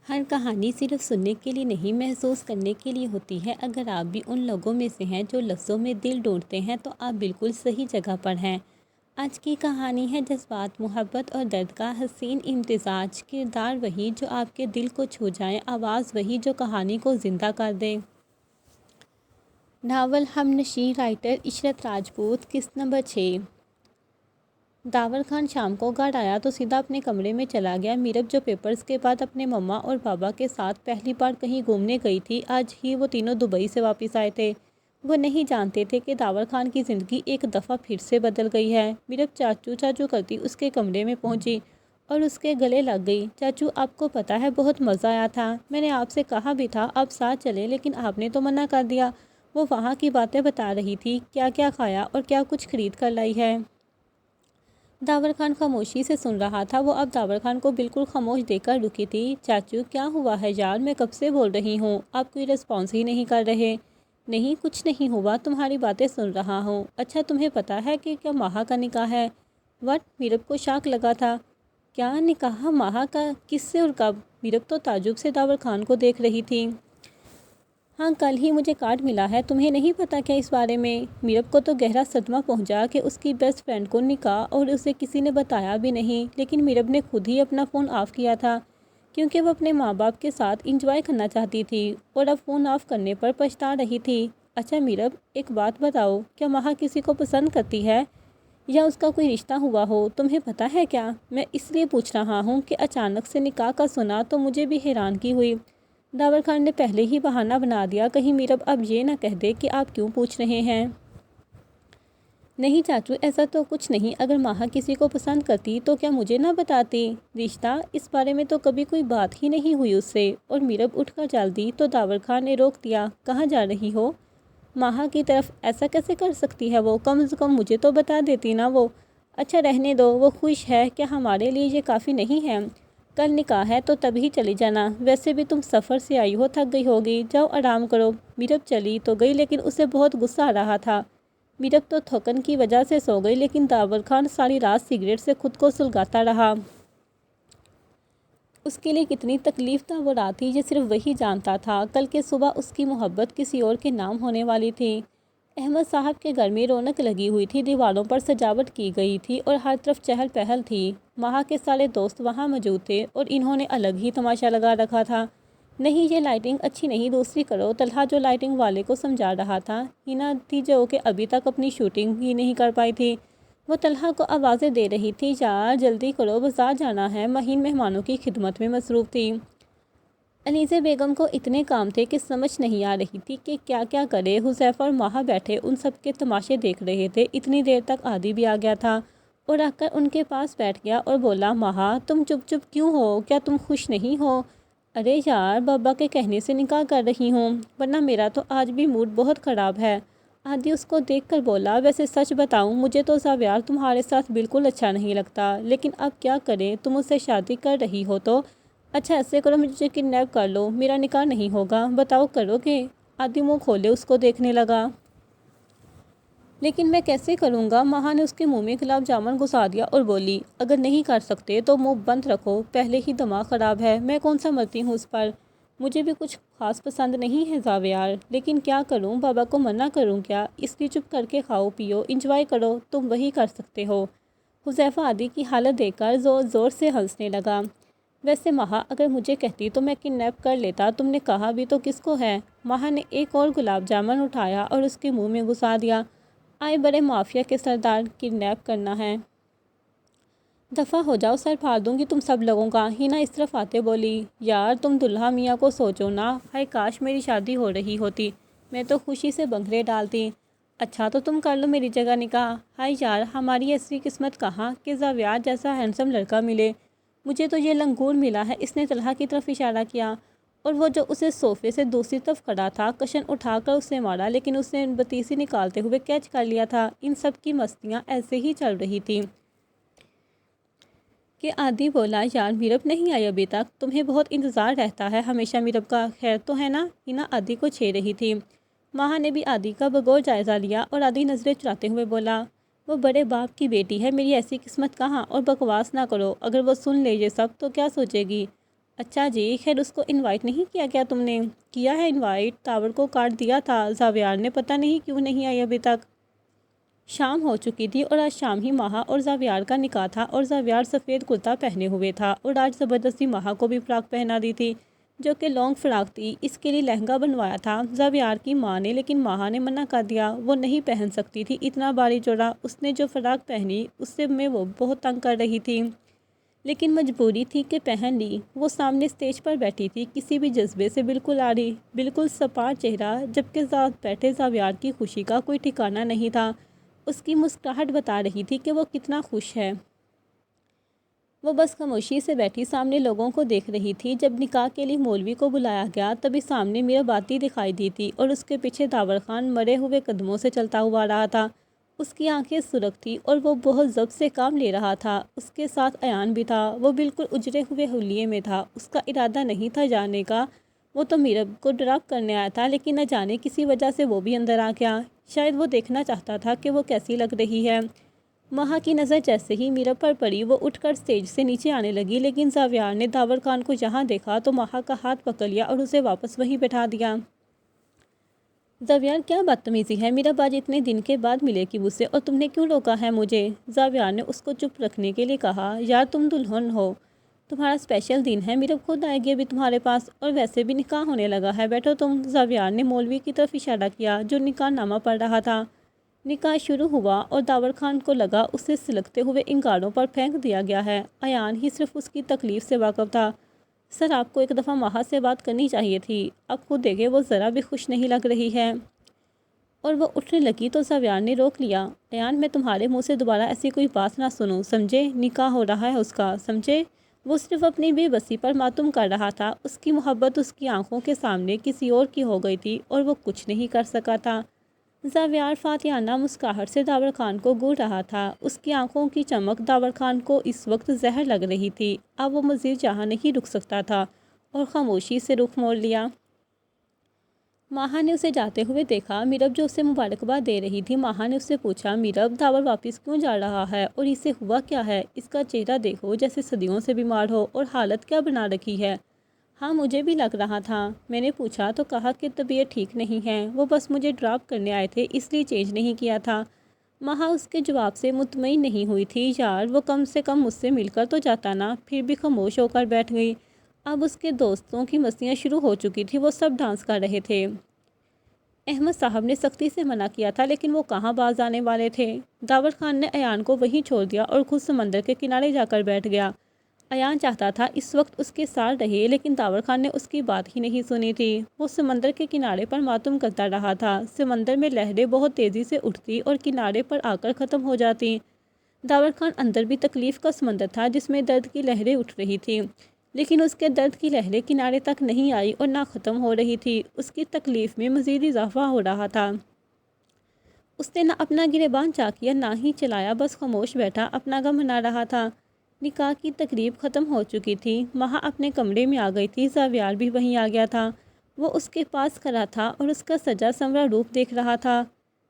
ہر کہانی صرف سننے کے لیے نہیں، محسوس کرنے کے لیے ہوتی ہے۔ اگر آپ بھی ان لوگوں میں سے ہیں جو لفظوں میں دل ڈھونڈتے ہیں تو آپ بالکل صحیح جگہ پر ہیں۔ آج کی کہانی ہے جذبات، محبت اور درد کا حسین امتزاج۔ کردار وہی جو آپ کے دل کو چھو جائے، آواز وہی جو کہانی کو زندہ کر دے۔ ناول ہم نشیں، رائٹر عشرت راجپوت، قسط نمبر 6۔ داور خان شام کو گھر آیا تو سیدھا اپنے کمرے میں چلا گیا۔ میرب جو پیپرز کے بعد اپنے مما اور بابا کے ساتھ پہلی بار کہیں گھومنے گئی تھی، آج ہی وہ تینوں دبئی سے واپس آئے تھے۔ وہ نہیں جانتے تھے کہ داور خان کی زندگی ایک دفعہ پھر سے بدل گئی ہے۔ میرب چاچو چاچو کرتی اس کے کمرے میں پہنچی اور اس کے گلے لگ گئی۔ چاچو، آپ کو پتہ ہے بہت مزہ آیا تھا، میں نے آپ سے کہا بھی تھا آپ ساتھ چلیں لیکن آپ نے تو منع کر دیا۔ وہ وہاں کی باتیں بتا رہی تھی، کیا کیا کھایا اور کیا کچھ خرید کر لائی ہے۔ داور خان خاموشی سے سن رہا تھا۔ وہ اب داور خان کو بالکل خاموش دیکھ کر رکی تھی۔ چاچو، کیا ہوا ہے یار؟ میں کب سے بول رہی ہوں، آپ کوئی رسپانس ہی نہیں کر رہے۔ نہیں، کچھ نہیں ہوا، تمہاری باتیں سن رہا ہوں۔ اچھا، تمہیں پتہ ہے کہ کیا ماہا کا نکاح ہے؟ وٹ؟ میرب کو شاک لگا تھا۔ کیا نکاح ماہا کا؟ کس سے اور کب؟ میرب تو تعجب سے داور خان کو دیکھ رہی تھی۔ ہاں، کل ہی مجھے کارڈ ملا ہے، تمہیں نہیں پتہ کیا اس بارے میں؟ میرب کو تو گہرا صدمہ پہنچا کہ اس کی بیسٹ فرینڈ کو نکاح اور اسے کسی نے بتایا بھی نہیں۔ لیکن میرب نے خود ہی اپنا فون آف کیا تھا کیونکہ وہ اپنے ماں باپ کے ساتھ انجوائے کرنا چاہتی تھی اور اب فون آف کرنے پر پچھتا رہی تھی۔ اچھا میرب، ایک بات بتاؤ، کیا ماہا کسی کو پسند کرتی ہے یا اس کا کوئی رشتہ ہوا ہو؟ تمہیں پتہ ہے کیا؟ میں اس لیے پوچھ رہا ہوں کہ اچانک سے نکاح کا سنا تو مجھے بھی حیرانگی ہوئی۔ داور خان نے پہلے ہی بہانہ بنا دیا، کہیں میرب اب یہ نہ کہہ دے کہ آپ کیوں پوچھ رہے ہیں۔ نہیں چاچو، ایسا تو کچھ نہیں، اگر ماہا کسی کو پسند کرتی تو کیا مجھے نہ بتاتی؟ رشتہ؟ اس بارے میں تو کبھی کوئی بات ہی نہیں ہوئی اس سے۔ اور میرب اٹھ کر چل دی تو داور خان نے روک دیا۔ کہاں جا رہی ہو؟ ماہا کی طرف۔ ایسا کیسے کر سکتی ہے وہ؟ کم از کم مجھے تو بتا دیتی نا وہ۔ اچھا رہنے دو، وہ خوش ہے، کیا ہمارے لیے یہ کافی نہیں ہے؟ کل نکاح ہے تو تب ہی چلی جانا، ویسے بھی تم سفر سے آئی ہو، تھک گئی ہوگی، جاؤ آرام کرو۔ میرب چلی تو گئی لیکن اسے بہت غصہ آ رہا تھا۔ میرب تو تھکن کی وجہ سے سو گئی لیکن داور خان ساری رات سگریٹ سے خود کو سلگاتا رہا۔ اس کے لیے کتنی تکلیف دہ وہ رات تھی یہ صرف وہی جانتا تھا۔ کل کے صبح اس کی محبت کسی اور کے نام ہونے والی تھی۔ احمد صاحب کے گھر میں رونق لگی ہوئی تھی، دیواروں پر سجاوٹ کی گئی تھی اور ہر طرف چہل پہل تھی۔ ماہا کے سارے دوست وہاں موجود تھے اور انہوں نے الگ ہی تماشا لگا رکھا تھا۔ نہیں، یہ لائٹنگ اچھی نہیں، دوسری کرو۔ طلحہ جو لائٹنگ والے کو سمجھا رہا تھا، ہینا تھی جو کہ ابھی تک اپنی شوٹنگ ہی نہیں کر پائی تھی، وہ طلحہ کو آوازیں دے رہی تھی، یار جلدی کرو، بازار جانا ہے۔ مہین مہمانوں کی خدمت میں مصروف تھی۔ علیزہ بیگم کو اتنے کام تھے کہ سمجھ نہیں آ رہی تھی کہ کیا کیا کرے۔ حذیفہ اور ماہا بیٹھے ان سب کے تماشے دیکھ رہے تھے۔ اتنی دیر تک عادی بھی آ گیا تھا اور آ کر ان کے پاس بیٹھ گیا اور بولا، ماہا تم چپ چپ کیوں ہو؟ کیا تم خوش نہیں ہو؟ ارے یار، بابا کے کہنے سے نکاح کر رہی ہوں، ورنہ میرا تو آج بھی موڈ بہت خراب ہے۔ عادی اس کو دیکھ کر بولا، ویسے سچ بتاؤں مجھے تو زاویار تمہارے ساتھ بالکل اچھا نہیں لگتا، لیکن اب کیا کریں، تم اس سے شادی کر رہی ہو تو۔ اچھا ایسے کرو، مجھے کڈنیپ کر لو، میرا نکاح نہیں ہوگا، بتاؤ کرو گے؟ عادی منہ کھولے اس کو دیکھنے لگا۔ لیکن میں کیسے کروں گا؟ ماہا نے اس کے منہ میں گلاب جامن گھسا دیا اور بولی، اگر نہیں کر سکتے تو منہ بند رکھو، پہلے ہی دماغ خراب ہے، میں کون سا مرتی ہوں اس پر؟ مجھے بھی کچھ خاص پسند نہیں ہے زاویار، لیکن کیا کروں، بابا کو منع کروں کیا؟ اس لیے چپ کر کے کھاؤ پیو، انجوائے کرو، تم وہی کر سکتے ہو۔ حذیفہ عادی کی حالت دیکھ کر زور زور سے ہنسنے لگا۔ ویسے ماہا، اگر مجھے کہتی تو میں کڈنیپ کر لیتا، تم نے کہا بھی تو کس کو ہے؟ ماہا نے ایک اور گلاب جامن اٹھایا اور اس کے منہ میں گھسا دیا۔ آئے بڑے مافیا کے سردار، کڈنیپ کرنا ہے؟ دفعہ ہو جاؤ، سر پھاڑ دوں گی تم سب لوگوں کا۔ ہینا اس طرف آتے بولی، یار تم دلہا میاں کو سوچو نا، ہائے کاش میری شادی ہو رہی ہوتی، میں تو خوشی سے بنگڑے ڈالتی۔ اچھا تو تم کر لو میری جگہ نکاح۔ ہائے یار، ہماری ایسی قسمت کہاں کہ زاویار جیسا ہینڈسم لڑکا ملے، مجھے تو یہ لنگور ملا ہے۔ اس نے طلحہ کی طرف اشارہ کیا اور وہ جو اسے صوفے سے دوسری طرف کھڑا تھا، کشن اٹھا کر اسے مارا، لیکن اس نے بتیسی نکالتے ہوئے کیچ کر لیا تھا۔ ان سب کی مستیاں ایسے ہی چل رہی تھیں کہ عادی بولا، یار میرب نہیں آئی ابھی تک؟ تمہیں بہت انتظار رہتا ہے ہمیشہ میرب کا، خیر تو ہے نا؟ ہینا عادی کو چھے رہی تھی۔ ماہا نے بھی عادی کا بغور جائزہ لیا اور عادی نظریں چراتے ہوئے بولا، وہ بڑے باپ کی بیٹی ہے، میری ایسی قسمت کہاں، اور بکواس نہ کرو، اگر وہ سن لے یہ سب تو کیا سوچے گی؟ اچھا جی، خیر اس کو انوائٹ نہیں کیا کیا تم نے؟ کیا ہے انوائٹ، تاور کو کاٹ دیا تھا، زاویار نے پتہ نہیں کیوں نہیں آئی ابھی تک۔ شام ہو چکی تھی اور آج شام ہی ماہا اور زاویار کا نکاح تھا، اور زاویار سفید کرتا پہنے ہوئے تھا اور آج زبردستی ماہا کو بھی فراق پہنا دی تھی، جو کہ لانگ فراق تھی۔ اس کے لیے لہنگا بنوایا تھا زاویار کی ماں نے، لیکن ماہا نے منع کر دیا، وہ نہیں پہن سکتی تھی اتنا بھاری جوڑا۔ اس نے جو فراق پہنی اس سے میں وہ بہت تنگ کر رہی تھی، لیکن مجبوری تھی کہ پہن لی۔ وہ سامنے اسٹیج پر بیٹھی تھی، کسی بھی جذبے سے بالکل آڑی، بالکل سپاہ چہرہ، جبکہ ساتھ بیٹھے زاویار کی خوشی کا کوئی ٹھکانہ نہیں تھا۔ اس کی مسکراہٹ بتا رہی تھی کہ وہ کتنا خوش ہے۔ وہ بس خاموشی سے بیٹھی سامنے لوگوں کو دیکھ رہی تھی۔ جب نکاح کے لیے مولوی کو بلایا گیا تبھی سامنے میرا باتی دکھائی دی تھی اور اس کے پیچھے داور خان مرے ہوئے قدموں سے چلتا ہوا رہا تھا۔ اس کی آنکھیں سرخ تھی اور وہ بہت ضبط سے کام لے رہا تھا۔ اس کے ساتھ ایان بھی تھا، وہ بالکل اجڑے ہوئے حلیے میں تھا۔ اس کا ارادہ نہیں تھا جانے کا، وہ تو میرب کو ڈراپ کرنے آیا تھا، لیکن نہ جانے کسی وجہ سے وہ بھی اندر آ گیا۔ شاید وہ دیکھنا چاہتا تھا کہ وہ کیسی لگ رہی ہے۔ ماہا کی نظر جیسے ہی میرب پر پڑی وہ اٹھ کر اسٹیج سے نیچے آنے لگی، لیکن زاویار نے داور خان کو جہاں دیکھا تو ماہا کا ہاتھ پکڑ لیا اور اسے واپس وہیں بٹھا دیا۔ زاویار کیا بدتمیزی ہے، میرب آج اتنے دن کے بعد ملے گی مجھ سے، اور تم نے کیوں روکا ہے مجھے؟ زاویار نے اس کو چپ رکھنے کے لیے کہا۔ یار تم دلہن ہو، تمہارا اسپیشل دن ہے، میرب خود آئے گی ابھی تمہارے پاس، اور ویسے بھی نکاح ہونے لگا ہے، بیٹھو تم۔ زاویار نے مولوی کی طرف اشارہ کیا جو نکاح نامہ پڑھ رہا تھا۔ نکاح شروع ہوا اور داور خان کو لگا اسے سلگتے ہوئے انگاروں پر پھینک دیا گیا ہے۔ ایان ہی صرف اس کی تکلیف سے واقف تھا۔ سر آپ کو ایک دفعہ ماہا سے بات کرنی چاہیے تھی، اب خود دیکھے وہ ذرا بھی خوش نہیں لگ رہی ہے۔ اور وہ اٹھنے لگی تو زاویار نے روک لیا۔ ایان میں تمہارے منہ سے دوبارہ ایسی کوئی بات نہ سنوں، سمجھے؟ نکاح ہو رہا ہے اس کا، سمجھے؟ وہ صرف اپنی بے بسی پر ماتم کر رہا تھا۔ اس کی محبت اس کی آنکھوں کے سامنے کسی اور کی ہو گئی تھی اور وہ کچھ نہیں کر سکا تھا۔ زاویار فاتحانہ مسکراہٹ سے داور خان کو گھور رہا تھا۔ اس کی آنکھوں کی چمک داور خان کو اس وقت زہر لگ رہی تھی۔ اب وہ مزید جہاں نہیں رک سکتا تھا اور خاموشی سے رخ موڑ لیا۔ ماہا نے اسے جاتے ہوئے دیکھا۔ میرب جو اسے مبارکباد دے رہی تھی، ماہا نے اس سے پوچھا، میرب داور واپس کیوں جا رہا ہے اور اسے ہوا کیا ہے؟ اس کا چہرہ دیکھو جیسے صدیوں سے بیمار ہو، اور حالت کیا بنا رکھی ہے؟ ہاں مجھے بھی لگ رہا تھا، میں نے پوچھا تو کہا کہ طبیعت ٹھیک نہیں ہے، وہ بس مجھے ڈراپ کرنے آئے تھے اس لیے چینج نہیں کیا تھا۔ ماہا اس کے جواب سے مطمئن نہیں ہوئی تھی۔ یار وہ کم سے کم مجھ سے مل کر تو جاتا نا، پھر بھی خاموش ہو کر بیٹھ گئی۔ اب اس کے دوستوں کی مستیاں شروع ہو چکی تھی، وہ سب ڈانس کر رہے تھے۔ احمد صاحب نے سختی سے منع کیا تھا لیکن وہ کہاں باز آنے والے تھے۔ داور خان نے ایان کو وہیں چھوڑ دیا اور خود سمندر کے کنارے جا کر بیٹھ گیا۔ ایان چاہتا تھا اس وقت اس کے ساتھ رہے، لیکن داور خان نے اس کی بات ہی نہیں سنی تھی۔ وہ سمندر کے کنارے پر ماتم کرتا رہا تھا۔ سمندر میں لہریں بہت تیزی سے اٹھتی اور کنارے پر آ کر ختم ہو جاتی۔ داور خان اندر بھی تکلیف کا سمندر تھا جس میں درد کی لہریں اٹھ رہی تھیں، لیکن اس کے درد کی لہریں کنارے تک نہیں آئی اور نہ ختم ہو رہی تھی۔ اس کی تکلیف میں مزید اضافہ ہو رہا تھا۔ اس نے نہ اپنا گریبان چاک کیا نہ ہی چلایا، بس خاموش بیٹھا اپنا غم منا رہا تھا۔ نکاح کی تقریب ختم ہو چکی تھی۔ ماہا اپنے کمرے میں آ گئی تھی، زاویار بھی وہیں آ گیا تھا۔ وہ اس کے پاس کھڑا تھا اور اس کا سجا سنورا روپ دیکھ رہا تھا۔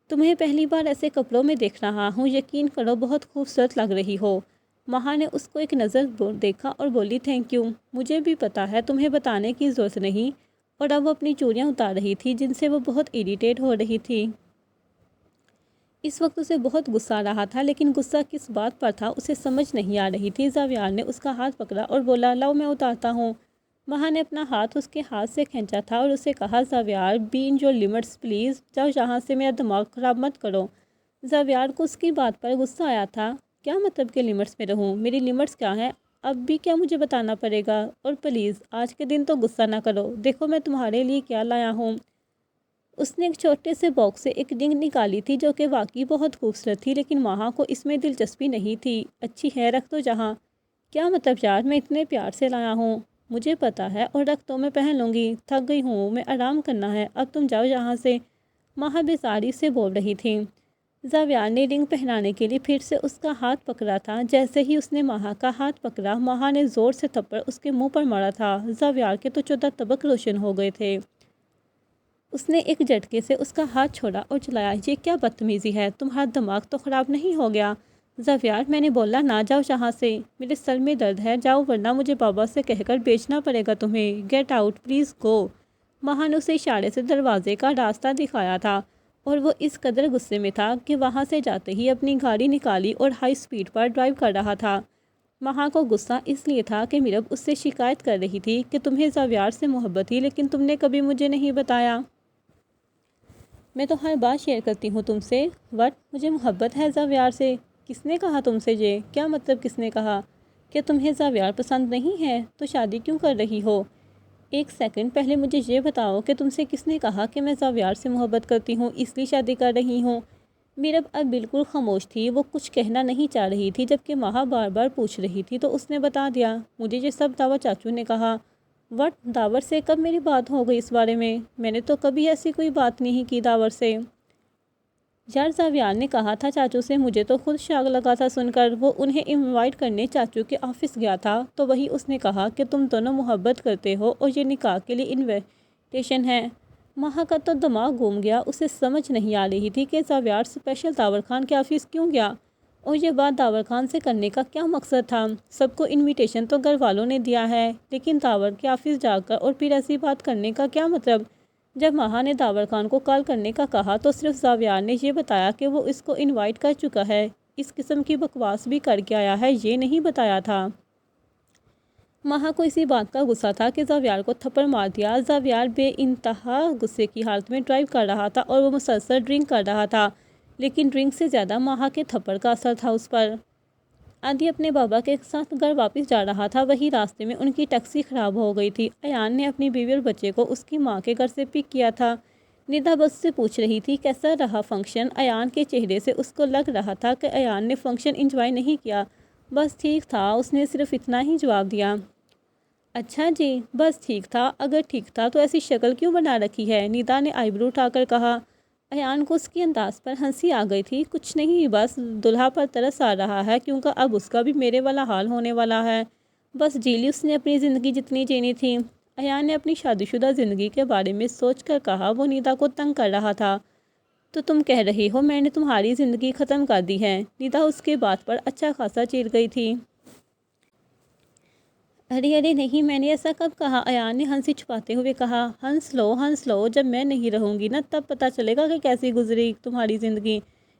تمہیں پہلی بار ایسے کپڑوں میں دیکھ رہا ہوں، یقین کرو بہت خوبصورت لگ رہی ہو۔ ماہا نے اس کو ایک نظر دیکھا اور بولی، تھینک یو، مجھے بھی پتا ہے، تمہیں بتانے کی ضرورت نہیں۔ اور اب وہ اپنی چوڑیاں اتار رہی تھی جن سے وہ بہت اریٹیٹ ہو رہی تھی۔ اس وقت اسے بہت غصہ آ رہا تھا، لیکن غصہ کس بات پر تھا اسے سمجھ نہیں آ رہی تھی۔ زاویار نے اس کا ہاتھ پکڑا اور بولا، لاؤ میں اتارتا ہوں۔ ماہا نے اپنا ہاتھ اس کے ہاتھ سے کھینچا تھا اور اسے کہا، Zaviyar be in your limits please, جاؤ یہاں سے، میرا دماغ خراب مت کرو۔ زاویار کو اس کی بات پر غصہ آیا تھا۔ کیا مطلب کہ لمٹس میں رہوں؟ میری لمٹس کیا ہیں؟ اب بھی کیا مجھے بتانا پڑے گا؟ اور پلیز آج کے دن تو غصہ نہ کرو، دیکھو میں تمہارے لیے کیا لایا ہوں۔ اس نے ایک چھوٹے سے باکس سے ایک رنگ نکالی تھی جو کہ واقعی بہت خوبصورت تھی، لیکن ماہا کو اس میں دلچسپی نہیں تھی۔ اچھی ہے، رکھ دو جہاں۔ کیا مطلب یار، میں اتنے پیار سے لایا ہوں، مجھے پتا ہے، اور رکھ دو، میں پہن لوں گی، تھک گئی ہوں میں، آرام کرنا ہے، اب تم جاؤ یہاں سے۔ ماہا بیزاری سے بول رہی تھی۔ زاویار نے رنگ پہنانے کے لیے پھر سے اس کا ہاتھ پکڑا تھا۔ جیسے ہی اس نے ماہا کا ہاتھ پکڑا، ماہا نے زور سے تھپڑ اس کے منہ پر مارا تھا۔ زاویار کے تو 14 طبق روشن ہو گئے تھے۔ اس نے ایک جھٹکے سے اس کا ہاتھ چھوڑا اور چلایا، یہ کیا بدتمیزی ہے، تمہارا دماغ تو خراب نہیں ہو گیا؟ زاویار، میں نے بولا نہ جاؤ یہاں سے، میرے سر میں درد ہے، جاؤ ورنہ مجھے بابا سے کہہ کر بیچنا پڑے گا تمہیں، get out please go. Maha نے اسے اشارے سے دروازے کا راستہ دکھایا تھا اور وہ اس قدر غصے میں تھا کہ وہاں سے جاتے ہی اپنی گاڑی نکالی اور ہائی سپیڈ پر ڈرائیو کر رہا تھا۔ ماہا کو غصہ اس لیے تھا کہ میرب اس سے شکایت کر رہی تھی کہ تمہیں زاویار سے محبت تھی لیکن تم نے کبھی مجھے نہیں بتایا۔ میں تو ہر بات شیئر کرتی ہوں تم سے۔ وٹ، مجھے محبت ہے زاویار سے؟ کس نے کہا تم سے یہ؟ کیا مطلب کس نے کہا؟ کہ تمہیں زاویار پسند نہیں ہے تو شادی کیوں کر رہی ہو؟ ایک سیکنڈ پہلے مجھے یہ بتاؤ کہ تم سے کس نے کہا کہ میں زاویار سے محبت کرتی ہوں اس لیے شادی کر رہی ہوں؟ میرب اب بالکل خاموش تھی، وہ کچھ کہنا نہیں چاہ رہی تھی، جبکہ ماہا بار بار پوچھ رہی تھی تو اس نے بتا دیا، مجھے یہ سب داور چاچو نے کہا۔ وٹ، داور سے کب میری بات ہو گئی اس بارے میں نے تو کبھی ایسی کوئی بات نہیں کی داور سے۔ یار، زاویار نے کہا تھا چاچو سے، مجھے تو خود شاک لگا تھا سن کر۔ وہ انہیں انوائٹ کرنے چاچو کے آفس گیا تھا تو وہی اس نے کہا کہ تم دونوں محبت کرتے ہو اور یہ نکاح کے لیے انویٹیشن ہے۔ ماہا کا تو دماغ گھوم گیا، اسے سمجھ نہیں آ رہی تھی کہ زاویار اسپیشل داور خان کے آفس کیوں گیا اور یہ بات داور خان سے کرنے کا کیا مقصد تھا۔ سب کو انویٹیشن تو گھر والوں نے دیا ہے، لیکن داور کے آفس جا کر اور پھر ایسی بات کرنے کا کیا مطلب؟ جب ماہا نے داور خان کو کال کرنے کا کہا تو صرف زاویار نے یہ بتایا کہ وہ اس کو انوائٹ کر چکا ہے، اس قسم کی بکواس بھی کر کے آیا ہے یہ نہیں بتایا تھا۔ ماہا کو اسی بات کا غصہ تھا کہ زاویار کو تھپڑ مار دیا۔ زاویار بے انتہا غصے کی حالت میں ڈرائیو کر رہا تھا اور وہ مسلسل ڈرنک کر رہا تھا، لیکن ڈرنک سے زیادہ ماہا کے تھپڑ کا اثر تھا اس پر۔ عادی اپنے بابا کے ساتھ گھر واپس جا رہا تھا، وہی راستے میں ان کی ٹیکسی خراب ہو گئی تھی۔ ایان نے اپنی بیوی اور بچے کو اس کی ماں کے گھر سے پک کیا تھا۔ ندا بس سے پوچھ رہی تھی کیسا رہا فنکشن۔ ایان کے چہرے سے اس کو لگ رہا تھا کہ ایان نے فنکشن انجوائے نہیں کیا، بس ٹھیک تھا، اس نے صرف اتنا ہی جواب دیا۔ اچھا جی، بس ٹھیک تھا؟ اگر ٹھیک تھا تو ایسی شکل کیوں بنا رکھی ہے؟ ندا نے آئی برو اٹھا کر کہا۔ ایان کو اس کے انداز پر ہنسی آ گئی تھی۔ کچھ نہیں، بس دلہا پر ترس آ رہا ہے کیونکہ اب اس کا بھی میرے والا حال ہونے والا ہے۔ بس جی لی اس نے اپنی زندگی جتنی جینی تھی۔ ایان نے اپنی شادی شدہ زندگی کے بارے میں سوچ کر کہا۔ وہ ندا کو تنگ کر رہا تھا۔ تو تم کہہ رہی ہو میں نے تمہاری زندگی ختم کر دی ہے؟ ندا اس کے بات پر اچھا خاصا چڑ گئی تھی۔ ارے نہیں، میں نے ایسا کب کہا؟ ایان نے ہنسی چھپاتے ہوئے کہا۔ ہنس لو، جب میں نہیں رہوں گی نا تب پتہ چلے گا کہ کیسی گزری تمہاری زندگی۔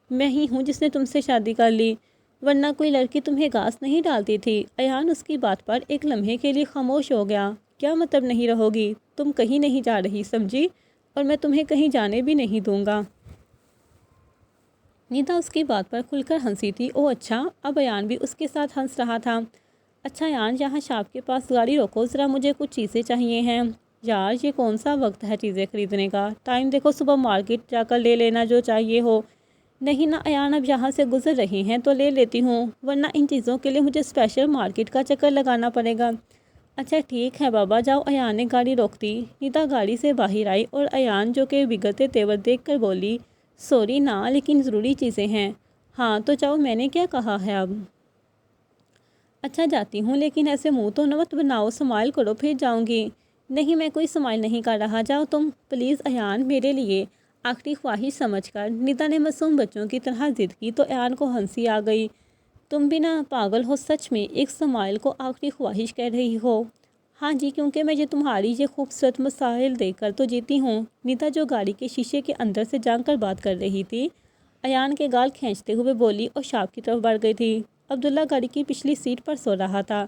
میں ہی ہوں جس نے تم سے شادی کر لی، ورنہ کوئی لڑکی تمہیں گھاس نہیں ڈالتی تھی۔ ایان اس کی بات پر ایک لمحے کے لیے خاموش ہو گیا۔ کیا مطلب نہیں رہو گی؟ تم کہیں نہیں جا رہی سمجھی، اور میں تمہیں کہیں جانے بھی نہیں دوں گا۔ ندا اس کی بات پر کھل کر ہنسی تھی۔ او اچھا، اب ایان بھی اس کے ساتھ ہنس رہا تھا۔ اچھا ایان، یہاں شاپ کے پاس گاڑی روکو ذرا، مجھے کچھ چیزیں چاہیے ہیں۔ یار یہ کون سا وقت ہے چیزیں خریدنے کا؟ ٹائم دیکھو، صبح مارکیٹ جا کر لے لینا جو چاہیے ہو۔ نہیں نا ایان، اب یہاں سے گزر رہے ہیں تو لے لیتی ہوں، ورنہ ان چیزوں کے لیے مجھے اسپیشل مارکیٹ کا چکر لگانا پڑے گا۔ اچھا ٹھیک ہے بابا، جاؤ۔ ایان نے گاڑی روک دی۔ ندا گاڑی سے باہر آئی اور ایان جو کہ بگڑتے تیور دیکھ کر بولی، سوری نا، لیکن ضروری چیزیں ہیں۔ ہاں تو جاؤ، میں نے کیا کہا ہے اب؟ اچھا جاتی ہوں، لیکن ایسے منہ تو مت بناؤ، سمائل کرو پھر جاؤں گی۔ نہیں، میں کوئی سمائل نہیں کر رہا، جاؤ تم پلیز ایان، میرے لیے آخری خواہش سمجھ کر۔ ندا نے معصوم بچوں کی طرح ضد کی تو ایان کو ہنسی آ گئی۔ تم بھی نا پاگل ہو، سچ میں ایک سمائل کو آخری خواہش کہہ رہی ہو؟ ہاں جی، کیونکہ میں تمہاری یہ خوبصورت مسائل دیکھ کر تو جیتی ہوں۔ ندا جو گاڑی کے شیشے کے اندر سے جان کر بات کر رہی تھی، ایان کے گال کھینچتے ہوئے بولی اور شاپ کی طرف بڑھ گئی تھی۔ عبداللہ گاڑی کی پچھلی سیٹ پر سو رہا تھا۔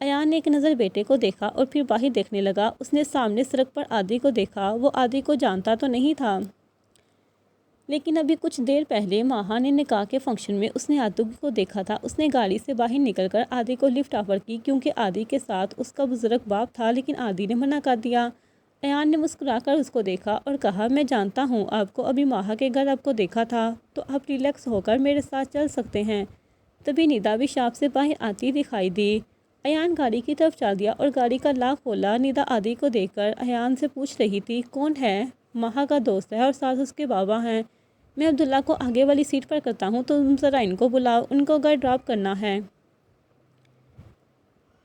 ایان نے ایک نظر بیٹے کو دیکھا اور پھر باہر دیکھنے لگا۔ اس نے سامنے سڑک پر عادی کو دیکھا۔ وہ عادی کو جانتا تو نہیں تھا، لیکن ابھی کچھ دیر پہلے ماہا نے نکاح کے فنکشن میں اس نے عادی کو دیکھا تھا۔ اس نے گاڑی سے باہر نکل کر عادی کو لفٹ آفر کی کیونکہ عادی کے ساتھ اس کا بزرگ باپ تھا، لیکن عادی نے منع کر دیا۔ ایان نے مسکرا کر اس کو دیکھا اور کہا، میں جانتا ہوں آپ کو، ابھی ماہا کے گھر آپ کو دیکھا تھا، تو آپ ریلیکس ہو کر میرے ساتھ چل سکتے ہیں۔ تبھی ندا بھی شاپ سے باہر آتی دکھائی دی۔ ایان گاڑی کی طرف چل دیا اور گاڑی کا لاک کھولا۔ ندا عادی کو دیکھ کر ایان سے پوچھ رہی تھی، کون ہے؟ ماہا کا دوست ہے اور ساتھ اس کے بابا ہیں۔ میں عبداللہ کو آگے والی سیٹ پر کرتا ہوں، تم ذرا ان کو بلاؤ، ان کو گھر ڈراپ کرنا ہے۔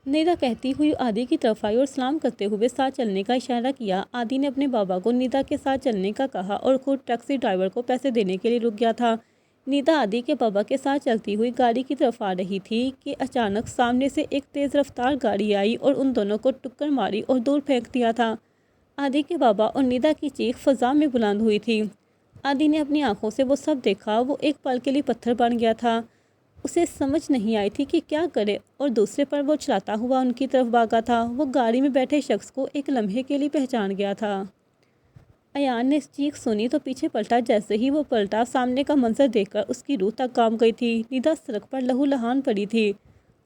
ندا کہتی ہوئی عادی کی طرف آئی اور سلام کرتے ہوئے ساتھ چلنے کا اشارہ کیا۔ عادی نے اپنے بابا کو ندا کے ساتھ چلنے کا کہا اور خود ٹیکسی ڈرائیور کو پیسے دینے کے لیے رک گیا تھا۔ نیدا عادی کے بابا کے ساتھ چلتی ہوئی گاڑی کی طرف آ رہی تھی کہ اچانک سامنے سے ایک تیز رفتار گاڑی آئی اور ان دونوں کو ٹکر ماری اور دور پھینک دیا تھا۔ عادی کے بابا اور نیدا کی چیخ فضا میں بلند ہوئی تھی۔ عادی نے اپنی آنکھوں سے وہ سب دیکھا۔ وہ ایک پل کے لیے پتھر بن گیا تھا۔ اسے سمجھ نہیں آئی تھی کہ کیا کرے اور دوسرے پر وہ چلاتا ہوا ان کی طرف بھاگا تھا۔ وہ گاڑی میں بیٹھے شخص کو ایک لمحے کے لیے پہچان گیا تھا۔ ایان نے چیخ سنی تو پیچھے پلٹا۔ جیسے ہی وہ پلٹا، سامنے کا منظر دیکھ کر اس کی روح تک کانپ گئی تھی۔ نیدا سڑک پر لہو لہان پڑی تھی۔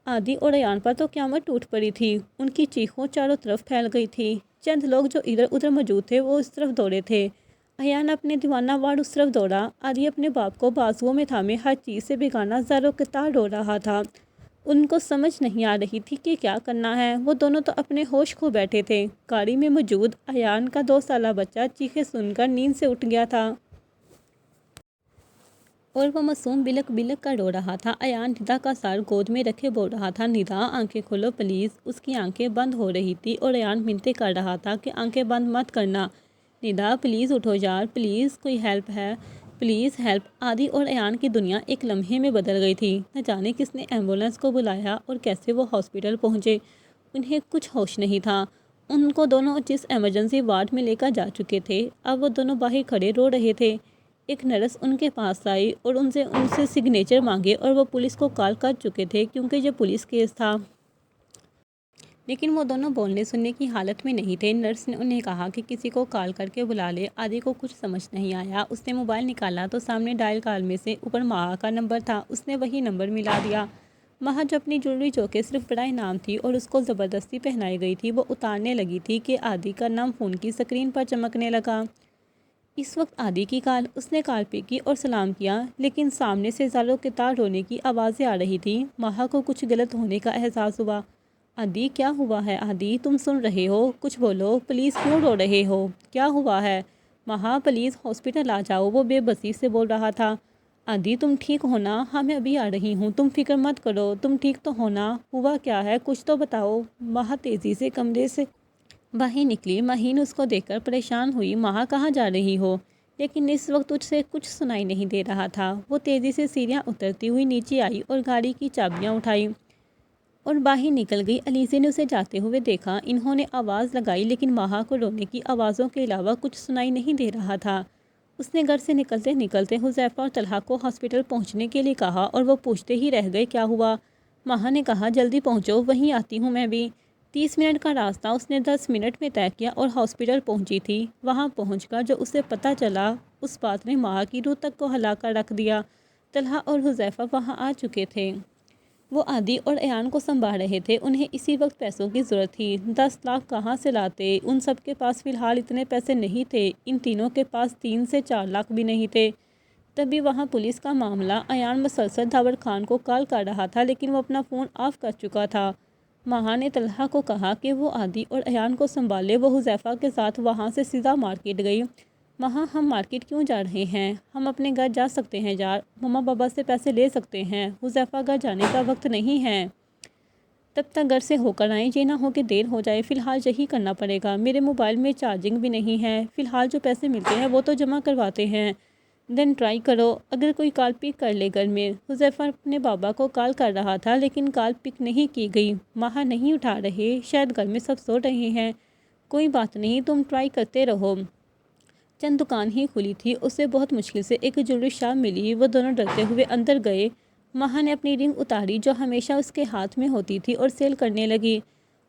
عادی اور ایان پر تو قیامت ٹوٹ پڑی تھی۔ ان کی چیخوں چاروں طرف پھیل گئی تھی۔ چند لوگ جو ادھر ادھر موجود تھے وہ اس طرف دوڑے تھے۔ ایان اپنے دیوانہ وار اس طرف دوڑا۔ عادی اپنے باپ کو بازوؤں میں تھامے ہر چیز سے بیگانہ زار و قطار رو رہا تھا۔ ان کو سمجھ نہیں آ رہی تھی کہ کیا کرنا ہے۔ وہ دونوں تو اپنے ہوش کھو بیٹھے تھے۔ گاڑی میں موجود ایان کا 2 سالہ بچہ چیخیں سن کر نیند سے اٹھ گیا تھا اور وہ معصوم بلک بلک کر رو رہا تھا۔ ایان نیدا کا سر گود میں رکھے بول رہا تھا، نیدا آنکھیں کھولو پلیز۔ اس کی آنکھیں بند ہو رہی تھی اور ایان منتیں کر رہا تھا کہ آنکھیں بند مت کرنا، نیدا پلیز اٹھو یار، پلیز کوئی ہیلپ ہے، پلیز ہیلپ۔ عادی اور ایان کی دنیا ایک لمحے میں بدل گئی تھی۔ نہ جانے کس نے ایمبولینس کو بلایا اور کیسے وہ ہاسپٹل پہنچے، انہیں کچھ ہوش نہیں تھا۔ ان کو دونوں جس ایمرجنسی وارڈ میں لے کر جا چکے تھے، اب وہ دونوں باہر کھڑے رو رہے تھے۔ ایک نرس ان کے پاس آئی اور ان سے سگنیچر مانگے اور وہ پولیس کو کال کر چکے تھے کیونکہ یہ پولیس کیس تھا۔ لیکن وہ دونوں بولنے سننے کی حالت میں نہیں تھے۔ نرس نے انہیں کہا کہ کسی کو کال کر کے بلا لے۔ عادی کو کچھ سمجھ نہیں آیا۔ اس نے موبائل نکالا تو سامنے ڈائل کال میں سے اوپر مہا کا نمبر تھا۔ اس نے وہی نمبر ملا دیا۔ مہا جو اپنی جویلری جو کہ صرف برائے نام تھی اور اس کو زبردستی پہنائی گئی تھی، وہ اتارنے لگی تھی کہ عادی کا نام فون کی سکرین پر چمکنے لگا۔ اس وقت عادی کی کال۔ اس نے کال پہ کی اور سلام کیا، لیکن سامنے سے زار و قطار رونے کی آوازیں آ رہی تھیں۔ مہا کو کچھ غلط ہونے کا احساس ہوا۔ عادی کیا ہوا ہے؟ عادی تم سن رہے ہو؟ کچھ بولو، پلیز کیوں رو رہے ہو؟ کیا ہوا ہے؟ مہا پلیز ہاسپٹل آ جاؤ، وہ بے بسی سے بول رہا تھا۔ عادی تم ٹھیک ہو نا؟ ہاں میں ابھی آ رہی ہوں، تم فکر مت کرو، تم ٹھیک تو ہو نا؟ ہوا کیا ہے کچھ تو بتاؤ۔ مہا تیزی سے کمرے سے باہر نکلی۔ مہین اس کو دیکھ کر پریشان ہوئی۔ مہا کہاں جا رہی ہو؟ لیکن اس وقت تجھ سے کچھ سنائی نہیں دے رہا تھا۔ وہ تیزی سے سیڑھیاں اترتی ہوئی نیچے آئی اور گاڑی کی چابیاں اٹھائی اور باہر نکل گئی۔ علیزے نے اسے جاتے ہوئے دیکھا۔ انہوں نے آواز لگائی لیکن مہا کو رونے کی آوازوں کے علاوہ کچھ سنائی نہیں دے رہا تھا۔ اس نے گھر سے نکلتے نکلتے حذیفہ اور طلحہ کو ہاسپٹل پہنچنے کے لیے کہا اور وہ پوچھتے ہی رہ گئے کیا ہوا۔ مہا نے کہا جلدی پہنچو، وہیں آتی ہوں میں بھی۔ 30 منٹ کا راستہ اس نے 10 منٹ میں طے کیا اور ہاسپٹل پہنچی تھی۔ وہاں پہنچ کر جو اسے پتہ چلا، اس بات نے مہا کی روح تک کو ہلا کر رکھ دیا۔ طلحہ اور حذیفہ وہاں آ چکے تھے۔ وہ عادی اور ایان کو سنبھال رہے تھے۔ انہیں اسی وقت پیسوں کی ضرورت تھی۔ 10 لاکھ کہاں سے لاتے؟ ان سب کے پاس فی الحال اتنے پیسے نہیں تھے۔ ان تینوں کے پاس 3 سے 4 لاکھ بھی نہیں تھے۔ تبھی وہاں پولیس کا معاملہ۔ ایان مسلسل داور خان کو کال کر رہا تھا لیکن وہ اپنا فون آف کر چکا تھا۔ مہا نے طلحہ کو کہا کہ وہ عادی اور ایان کو سنبھالے۔ وہ حذیفہ کے ساتھ وہاں سے سیدھا مارکیٹ گئی۔ مہا ہم مارکیٹ کیوں جا رہے ہیں؟ ہم اپنے گھر جا سکتے ہیں یار، مما بابا سے پیسے لے سکتے ہیں۔ حذیفہ گھر جانے کا وقت نہیں ہے، تب تک گھر سے ہو کر آئیں، یہ نہ ہو کہ دیر ہو جائے۔ فی الحال یہی کرنا پڑے گا۔ میرے موبائل میں چارجنگ بھی نہیں ہے۔ فی الحال جو پیسے ملتے ہیں وہ تو جمع کرواتے ہیں۔ دین ٹرائی کرو اگر کوئی کال پک کر لے گھر میں۔ حذیفہ اپنے بابا کو کال کر رہا تھا لیکن کال پک نہیں کی گئی۔ مہا نہیں اٹھا رہے، شاید گھر میں سب سو رہے ہیں۔ کوئی بات نہیں، تم ٹرائی کرتے رہو۔ چند دکان ہی کھلی تھی۔ اسے بہت مشکل سے ایک جویلری شاپ ملی۔ وہ دونوں ڈرتے ہوئے اندر گئے۔ مہا نے اپنی رنگ اتاری جو ہمیشہ اس کے ہاتھ میں ہوتی تھی اور سیل کرنے لگی۔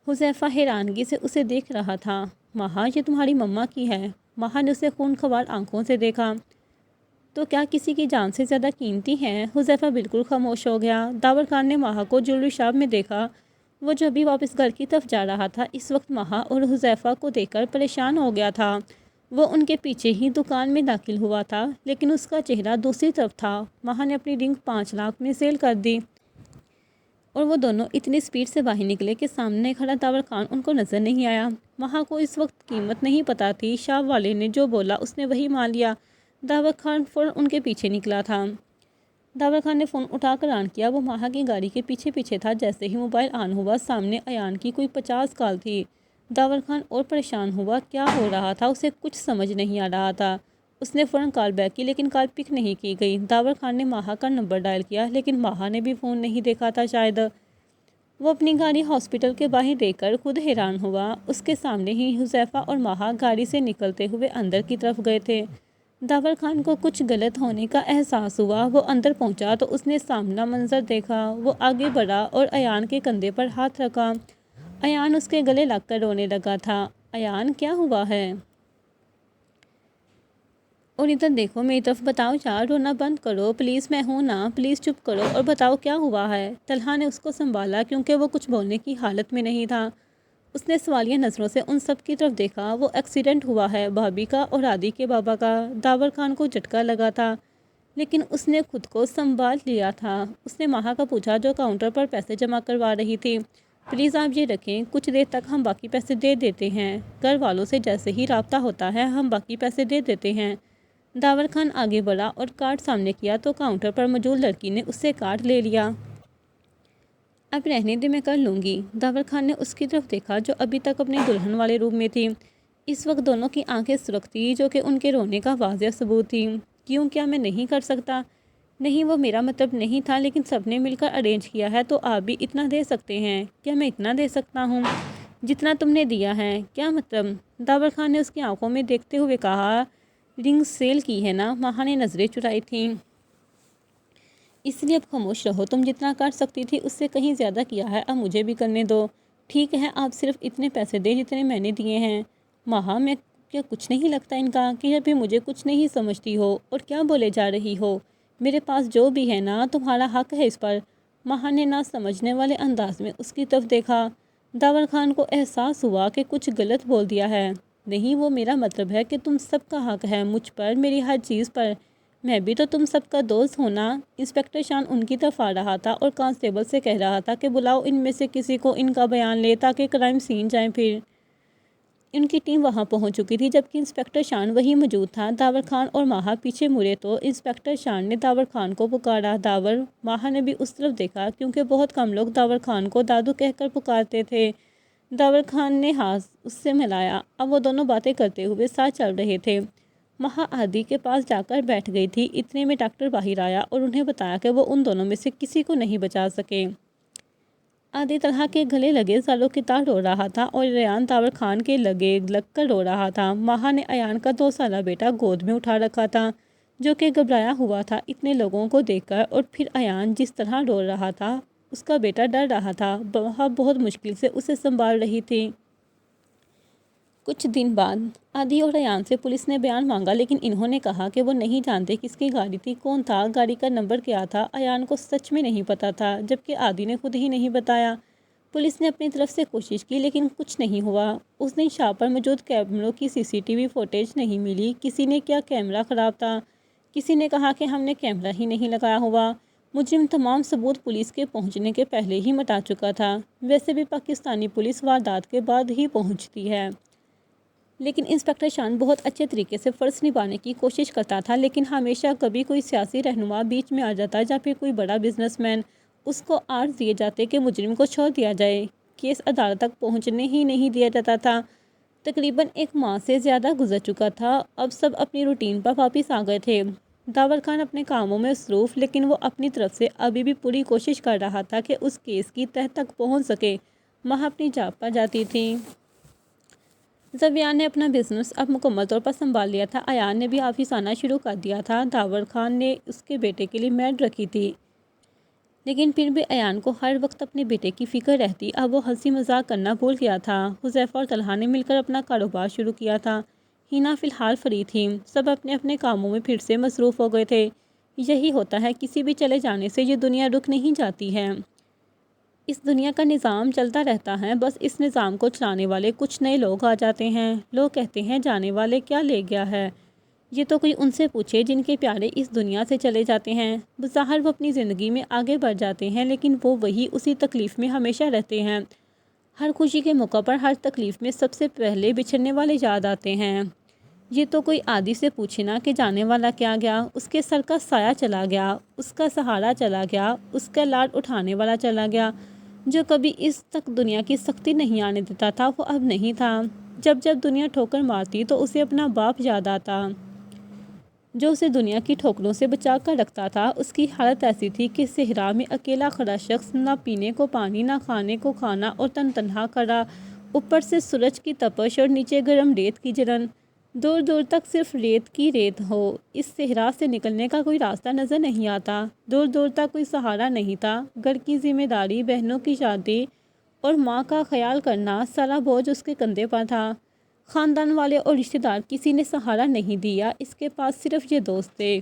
حذیفہ حیرانگی سے اسے دیکھ رہا تھا۔ مہا یہ تمہاری مما کی ہے؟ مہا نے اسے خونخوار آنکھوں سے دیکھا۔ تو کیا کسی کی جان سے زیادہ قیمتی ہے؟ حذیفہ بالکل خاموش ہو گیا۔ داور خان نے مہا کو جویلری شاپ میں دیکھا۔ وہ جو ابھی واپس گھر کی طرف جا رہا تھا، اس وقت مہا اور حذیفہ کو دیکھ کر پریشان ہو گیا تھا۔ وہ ان کے پیچھے ہی دکان میں داخل ہوا تھا لیکن اس کا چہرہ دوسری طرف تھا۔ مہا نے اپنی رنگ 5 لاکھ میں سیل کر دی اور وہ دونوں اتنی سپیڈ سے باہر نکلے کہ سامنے کھڑا داور خان ان کو نظر نہیں آیا۔ مہا کو اس وقت قیمت نہیں پتہ تھی۔ شاپ والے نے جو بولا اس نے وہی مان لیا۔ داور خان فوراً ان کے پیچھے نکلا تھا۔ داور خان نے فون اٹھا کر آن کیا۔ وہ مہا کی گاڑی کے پیچھے پیچھے تھا۔ جیسے ہی موبائل آن ہوا، سامنے ایان کی کوئی 50 کال تھی۔ داور خان اور پریشان ہوا۔ کیا ہو رہا تھا اسے کچھ سمجھ نہیں آ رہا تھا۔ اس نے فوراً کال بیک کی لیکن کال پک نہیں کی گئی۔ داور خان نے ماہا کا نمبر ڈائل کیا لیکن ماہا نے بھی فون نہیں دیکھا تھا شاید۔ وہ اپنی گاڑی ہاسپٹل کے باہر دیکھ کر خود حیران ہوا۔ اس کے سامنے ہی حذیفہ اور ماہا گاڑی سے نکلتے ہوئے اندر کی طرف گئے تھے۔ داور خان کو کچھ غلط ہونے کا احساس ہوا۔ وہ اندر پہنچا تو اس نے سامنا منظر دیکھا۔ وہ آگے بڑھا اور ایان کے کندھے پر ہاتھ رکھا۔ ایان اس کے گلے لگ کر رونے لگا تھا۔ ایان کیا ہوا ہے؟ اور ادھر دیکھو میری طرف، بتاؤ یار، رونا بند کرو پلیز، میں ہوں نا، پلیز چپ کرو اور بتاؤ کیا ہوا ہے۔ طلحہ نے اس کو سنبھالا کیونکہ وہ کچھ بولنے کی حالت میں نہیں تھا۔ اس نے سوالیہ نظروں سے ان سب کی طرف دیکھا۔ وہ ایکسیڈنٹ ہوا ہے بھابھی کا اور عادی کے بابا کا۔ داور خان کو جھٹکا لگا تھا لیکن اس نے خود کو سنبھال لیا تھا۔ اس نے ماہا کا پوچھا جو کاؤنٹر پر پیسے جمع کروا رہی تھی، پلیز آپ یہ رکھیں، کچھ دیر تک ہم باقی پیسے دے دیتے ہیں، گھر والوں سے جیسے ہی رابطہ ہوتا ہے ہم باقی پیسے دے دیتے ہیں۔ داور خان آگے بڑھا اور کارڈ سامنے کیا تو کاؤنٹر پر موجود لڑکی نے اس سے کارڈ لے لیا۔ اب رہنے دے، میں کر لوں گی۔ داور خان نے اس کی طرف دیکھا جو ابھی تک اپنے دلہن والے روم میں تھی۔ اس وقت دونوں کی آنکھیں سرخ تھی جو کہ ان کے رونے کا واضح ثبوت تھی۔ کیوں، کیا میں نہیں کر سکتا؟ نہیں، وہ میرا مطلب نہیں تھا، لیکن سب نے مل کر ارینج کیا ہے تو آپ بھی اتنا دے سکتے ہیں۔ کیا میں اتنا دے سکتا ہوں جتنا تم نے دیا ہے؟ کیا مطلب؟ داور خان نے اس کی آنکھوں میں دیکھتے ہوئے کہا، رنگ سیل کی ہے نا؟ ماہا نے نظریں چرائی تھیں، اس لیے اب خاموش رہو، تم جتنا کر سکتی تھی اس سے کہیں زیادہ کیا ہے، اب مجھے بھی کرنے دو۔ ٹھیک ہے، آپ صرف اتنے پیسے دیں جتنے میں نے دیے ہیں۔ ماہا، میں کیا کچھ نہیں لگتا ان کا کہ ابھی مجھے کچھ نہیں سمجھتی ہو اور کیا بولے جا رہی ہو؟ میرے پاس جو بھی ہے نا، تمہارا حق ہے اس پر۔ ماہا نے نہ سمجھنے والے انداز میں اس کی طرف دیکھا۔ داور خان کو احساس ہوا کہ کچھ غلط بول دیا ہے۔ نہیں، وہ میرا مطلب ہے کہ تم سب کا حق ہے مجھ پر، میری ہر چیز پر، میں بھی تو تم سب کا دوست ہونا۔ انسپکٹر شان ان کی طرف آ رہا تھا اور کانسٹیبل سے کہہ رہا تھا کہ بلاؤ ان میں سے کسی کو، ان کا بیان لے تاکہ کرائم سین جائیں۔ پھر ان کی ٹیم وہاں پہنچ چکی تھی جبکہ انسپکٹر شان وہی موجود تھا۔ داور خان اور ماہا پیچھے مڑے تو انسپکٹر شان نے داور خان کو پکارا، داور۔ ماہا نے بھی اس طرف دیکھا کیونکہ بہت کم لوگ داور خان کو دادو کہہ کر پکارتے تھے۔ داور خان نے ہاتھ اس سے ملایا۔ اب وہ دونوں باتیں کرتے ہوئے ساتھ چل رہے تھے۔ ماہا عادی کے پاس جا کر بیٹھ گئی تھی۔ اتنے میں ڈاکٹر باہر آیا اور انہیں بتایا کہ وہ ان دونوں میں سے کسی کو نہیں بچا سکے۔ عادی طلحہ کے گلے لگے سالوں کی طرح رو رہا تھا اور ایان داور خان کے لگے لگ کر رو رہا تھا۔ ماہا نے ایان کا 2 سالہ بیٹا گود میں اٹھا رکھا تھا جو کہ گھبرایا ہوا تھا اتنے لوگوں کو دیکھ کر، اور پھر ایان جس طرح رو رہا تھا اس کا بیٹا ڈر رہا تھا۔ ماہا بہت مشکل سے اسے سنبھال رہی تھی۔ کچھ دن بعد عادی اور ایان سے پولیس نے بیان مانگا لیکن انہوں نے کہا کہ وہ نہیں جانتے کس کی گاڑی تھی، کون تھا، گاڑی کا نمبر کیا تھا۔ ایان کو سچ میں نہیں پتا تھا جبکہ عادی نے خود ہی نہیں بتایا۔ پولیس نے اپنی طرف سے کوشش کی لیکن کچھ نہیں ہوا۔ اس دن شاپ پر موجود کیمروں کی CCTV فوٹیج نہیں ملی۔ کسی نے کیا کیمرہ خراب تھا، کسی نے کہا کہ ہم نے کیمرہ ہی نہیں لگایا ہوا۔ مجرم تمام ثبوت پولیس کے پہنچنے کے پہلے ہی مٹا چکا تھا۔ ویسے بھی پاکستانی پولیس واردات کے بعد ہی پہنچتی ہے، لیکن انسپکٹر شان بہت اچھے طریقے سے فرض نبھانے کی کوشش کرتا تھا، لیکن ہمیشہ کبھی کوئی سیاسی رہنما بیچ میں آ جاتا یا پھر کوئی بڑا بزنس مین، اس کو عرض دیے جاتے کہ مجرم کو چھوڑ دیا جائے۔ کیس عدالت تک پہنچنے ہی نہیں دیا جاتا تھا۔ تقریباً 1 ماہ سے زیادہ گزر چکا تھا۔ اب سب اپنی روٹین پر واپس آ گئے تھے۔ داور خان اپنے کاموں میں مصروف، لیکن وہ اپنی طرف سے ابھی بھی پوری کوشش کر رہا تھا کہ اس کیس کی تہہ تک پہنچ سکے۔ ماہا اپنی جاب پر جاتی تھی۔ زویان نے اپنا بزنس اب مکمل طور پر سنبھال لیا تھا۔ ایان نے بھی آفس آنا شروع کر دیا تھا۔ داور خان نے اس کے بیٹے کے لیے میڈ رکھی تھی لیکن پھر بھی ایان کو ہر وقت اپنے بیٹے کی فکر رہتی۔ اب وہ ہنسی مذاق کرنا بھول گیا تھا۔ حذیفہ اور طلحہ نے مل کر اپنا کاروبار شروع کیا تھا۔ ہینا فی الحال فری تھی۔ سب اپنے اپنے کاموں میں پھر سے مصروف ہو گئے تھے۔ یہی ہوتا ہے، کسی بھی چلے جانے سے یہ دنیا رک نہیں جاتی ہے۔ اس دنیا کا نظام چلتا رہتا ہے، بس اس نظام کو چلانے والے کچھ نئے لوگ آ جاتے ہیں۔ لوگ کہتے ہیں جانے والے کیا لے گیا ہے، یہ تو کوئی ان سے پوچھے جن کے پیارے اس دنیا سے چلے جاتے ہیں۔ بظاہر وہ اپنی زندگی میں آگے بڑھ جاتے ہیں لیکن وہ وہی اسی تکلیف میں ہمیشہ رہتے ہیں۔ ہر خوشی کے موقع پر ہر تکلیف میں سب سے پہلے بچھڑنے والے یاد آتے ہیں۔ یہ تو کوئی عادی سے پوچھے نا کہ جانے والا کیا گیا، اس کے سر کا سایہ چلا گیا، اس کا سہارا چلا گیا، اس کا لاڈ اٹھانے والا چلا گیا، جو کبھی اس تک دنیا کی سختی نہیں آنے دیتا تھا، وہ اب نہیں تھا۔ جب جب دنیا ٹھوکر مارتی تو اسے اپنا باپ یاد آتا۔ جو اسے دنیا کی ٹھوکروں سے بچا کر رکھتا تھا۔ اس کی حالت ایسی تھی کہ صحرا میں اکیلا کھڑا شخص، نہ پینے کو پانی، نہ کھانے کو کھانا، اور تنہا کھڑا، اوپر سے سورج کی تپش اور نیچے گرم ریت کی جلن، دور دور تک صرف ریت کی ریت ہو۔ اس صحرا سے نکلنے کا کوئی راستہ نظر نہیں آتا، دور دور تک کوئی سہارا نہیں تھا۔ گھر کی ذمہ داری، بہنوں کی شادی اور ماں کا خیال کرنا، سارا بوجھ اس کے کندھے پر تھا۔ خاندان والے اور رشتہ دار کسی نے سہارا نہیں دیا، اس کے پاس صرف یہ دوست تھے۔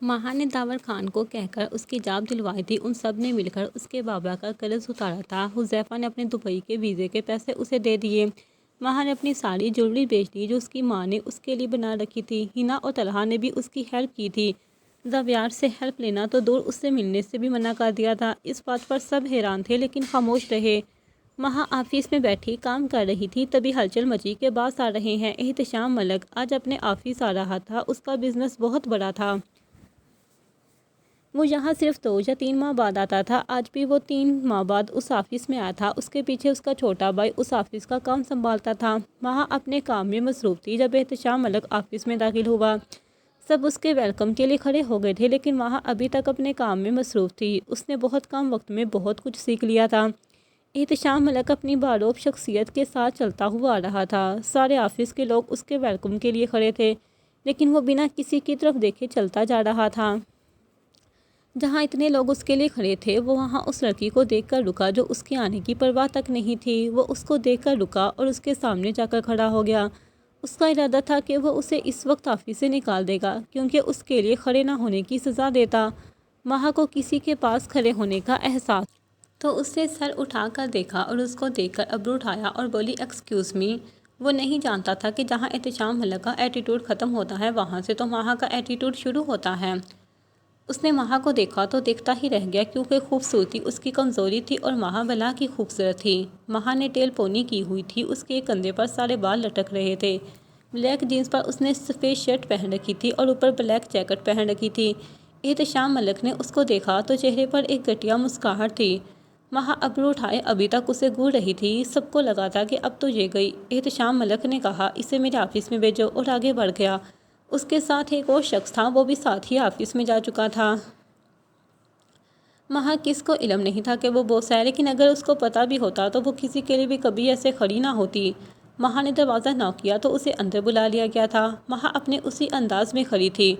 ماہا نے داور خان کو کہہ کر اس کی جاب دلوائی تھی، ان سب نے مل کر اس کے بابا کا قرض اتارا تھا۔ حذیفہ نے اپنے دبئی کے ویزے کے پیسے اسے دے دیے۔ ماہا نے اپنی ساری جیولری بیچ دی جو اس کی ماں نے اس کے لیے بنا رکھی تھی۔ ہنا اور طلحہ نے بھی اس کی ہیلپ کی تھی۔ زاویار سے ہیلپ لینا تو دور، اس سے ملنے سے بھی منع کر دیا تھا۔ اس بات پر سب حیران تھے لیکن خاموش رہے۔ ماہا آفس میں بیٹھی کام کر رہی تھی، تبھی ہلچل مچی کہ باس آ رہے ہیں۔ احتشام ملک آج اپنے آفس آ رہا تھا۔ اس کا بزنس بہت بڑا تھا۔ وہ یہاں صرف 2 یا 3 ماہ بعد آتا تھا۔ آج بھی وہ 3 ماہ بعد اس آفس میں آیا تھا۔ اس کے پیچھے اس کا چھوٹا بھائی اس آفس کا کام سنبھالتا تھا۔ ماہا اپنے کام میں مصروف تھی جب احتشام ملک آفس میں داخل ہوا۔ سب اس کے ویلکم کے لیے کھڑے ہو گئے تھے لیکن ماہا ابھی تک اپنے کام میں مصروف تھی۔ اس نے بہت کم وقت میں بہت کچھ سیکھ لیا تھا۔ احتشام ملک اپنی باروب شخصیت کے ساتھ چلتا ہوا آ رہا تھا۔ سارے آفس کے لوگ اس کے ویلکم کے لیے کھڑے تھے لیکن وہ بنا کسی کی طرف دیکھے چلتا جا رہا تھا۔ جہاں اتنے لوگ اس کے لیے کھڑے تھے، وہ وہاں اس لڑکی کو دیکھ کر رکا جو اس کے آنے کی پرواہ تک نہیں تھی۔ وہ اس کو دیکھ کر رکا اور اس کے سامنے جا کر کھڑا ہو گیا۔ اس کا ارادہ تھا کہ وہ اسے اس وقت آفس سے نکال دے گا کیونکہ اس کے لیے کھڑے نہ ہونے کی سزا دیتا۔ ماہا کو کسی کے پاس کھڑے ہونے کا احساس تو اس نے سر اٹھا کر دیکھا اور اس کو دیکھ کر ابرو اٹھایا اور بولی، ایکسکیوز می۔ وہ نہیں جانتا تھا کہ جہاں احتشام ملک کا ایٹیٹیوڈ ختم ہوتا ہے وہاں سے تو ماہا کا ایٹیٹیوڈ شروع ہوتا ہے۔ اس نے ماہا کو دیکھا تو دیکھتا ہی رہ گیا کیونکہ خوبصورتی اس کی کمزوری تھی اور ماہا بلا کی خوبصورت تھی۔ ماہا نے ٹیل پونی کی ہوئی تھی، اس کے کندھے پر سارے بال لٹک رہے تھے۔ بلیک جینس پر اس نے سفید شرٹ پہن رکھی تھی اور اوپر بلیک جیکٹ پہن رکھی تھی۔ احتشام ملک نے اس کو دیکھا تو چہرے پر ایک گھٹیا مسکراہٹ تھی۔ ماہا ابرو اٹھائے ابھی تک اسے گھور رہی تھی۔ سب کو لگا تھا کہ اب تو یہ گئی۔ احتشام ملک نے کہا، اسے میرے آفس میں بھیجو، اور آگے بڑھ گیا۔ اس کے ساتھ ایک اور شخص تھا، وہ بھی ساتھ ہی آفس میں جا چکا تھا۔ ماہا کس کو علم نہیں تھا کہ وہ باس ہے، لیکن اگر اس کو پتہ بھی ہوتا تو وہ کسی کے لیے بھی کبھی ایسے کھڑی نہ ہوتی۔ ماہا نے دروازہ ناک کیا تو اسے اندر بلا لیا گیا تھا۔ ماہا اپنے اسی انداز میں کھڑی تھی